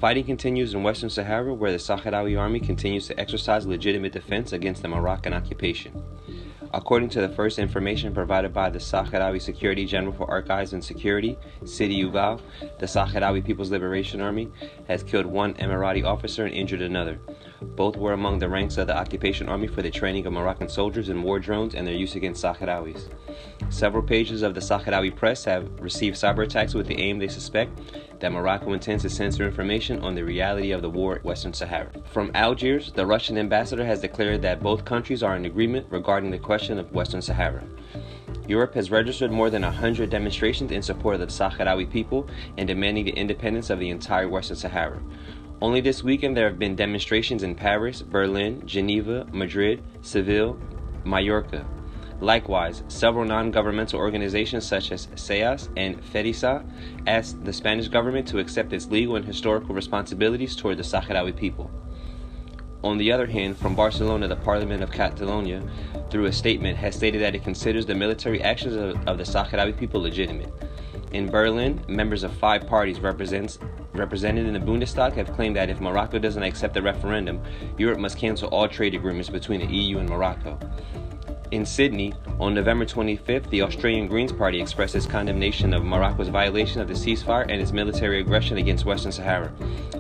Fighting continues in Western Sahara, where the Sahrawi army continues to exercise legitimate defense against the Moroccan occupation. According to the first information provided by the Sahrawi Security General for Archives and Security, Sidi Ugal, the Sahrawi People's Liberation Army has killed one Emirati officer and injured another. Both were among the ranks of the occupation army for the training of Moroccan soldiers in war drones and their use against Sahrawis. Several pages of the Sahrawi press have received cyber attacks with the aim, they suspect, that Morocco intends to censor information on the reality of the war in Western Sahara. From Algiers, the Russian ambassador has declared that both countries are in agreement regarding the question of Western Sahara. Europe has registered more than 100 demonstrations in support of the Sahrawi people and demanding the independence of the entire Western Sahara. Only this weekend there have been demonstrations in Paris, Berlin, Geneva, Madrid, Seville, Mallorca. Likewise, several non-governmental organizations such as SEAS and FEDISA asked the Spanish government to accept its legal and historical responsibilities toward the Sahrawi people. On the other hand, from Barcelona, the Parliament of Catalonia, through a statement, has stated that it considers the military actions of the Sahrawi people legitimate. In Berlin, members of 5 parties represented in the Bundestag have claimed that if Morocco doesn't accept the referendum, Europe must cancel all trade agreements between the EU and Morocco. In Sydney, on November 25th, the Australian Greens Party expressed its condemnation of Morocco's violation of the ceasefire and its military aggression against Western Sahara,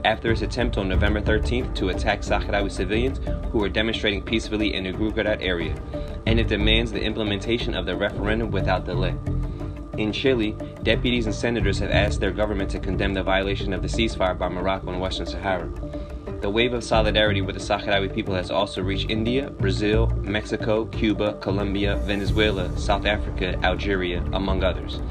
after its attempt on November 13th to attack Sahrawi civilians who were demonstrating peacefully in the Gujarat area, and it demands the implementation of the referendum without delay. In Chile, deputies and senators have asked their government to condemn the violation of the ceasefire by Morocco and Western Sahara. The wave of solidarity with the Sahrawi people has also reached India, Brazil, Mexico, Cuba, Colombia, Venezuela, South Africa, Algeria, among others.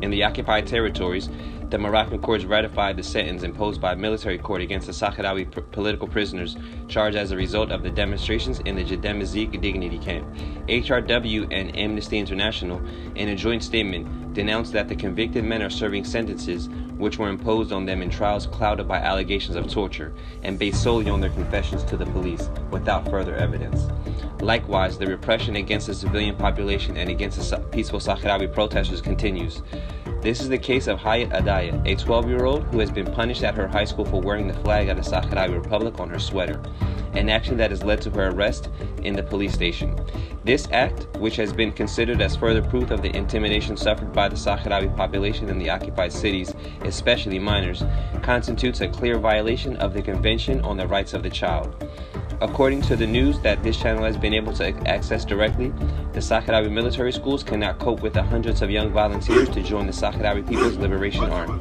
In the occupied territories, the Moroccan courts ratified the sentence imposed by a military court against the Sahrawi political prisoners charged as a result of the demonstrations in the Jeddah Dignity Camp. HRW and Amnesty International, in a joint statement, denounced that the convicted men are serving sentences which were imposed on them in trials clouded by allegations of torture and based solely on their confessions to the police without further evidence. Likewise, the repression against the civilian population and against the peaceful Sahrawi protesters continues. This is the case of Hayat Adaya, a 12-year-old who has been punished at her high school for wearing the flag of the Sahrawi Republic on her sweater, an action that has led to her arrest in the police station. This act, which has been considered as further proof of the intimidation suffered by the Sahrawi population in the occupied cities, especially minors, constitutes a clear violation of the Convention on the Rights of the Child. According to the news that this channel has been able to access directly, the Sahrawi military schools cannot cope with the hundreds of young volunteers to join the Sahrawi People's Liberation Army.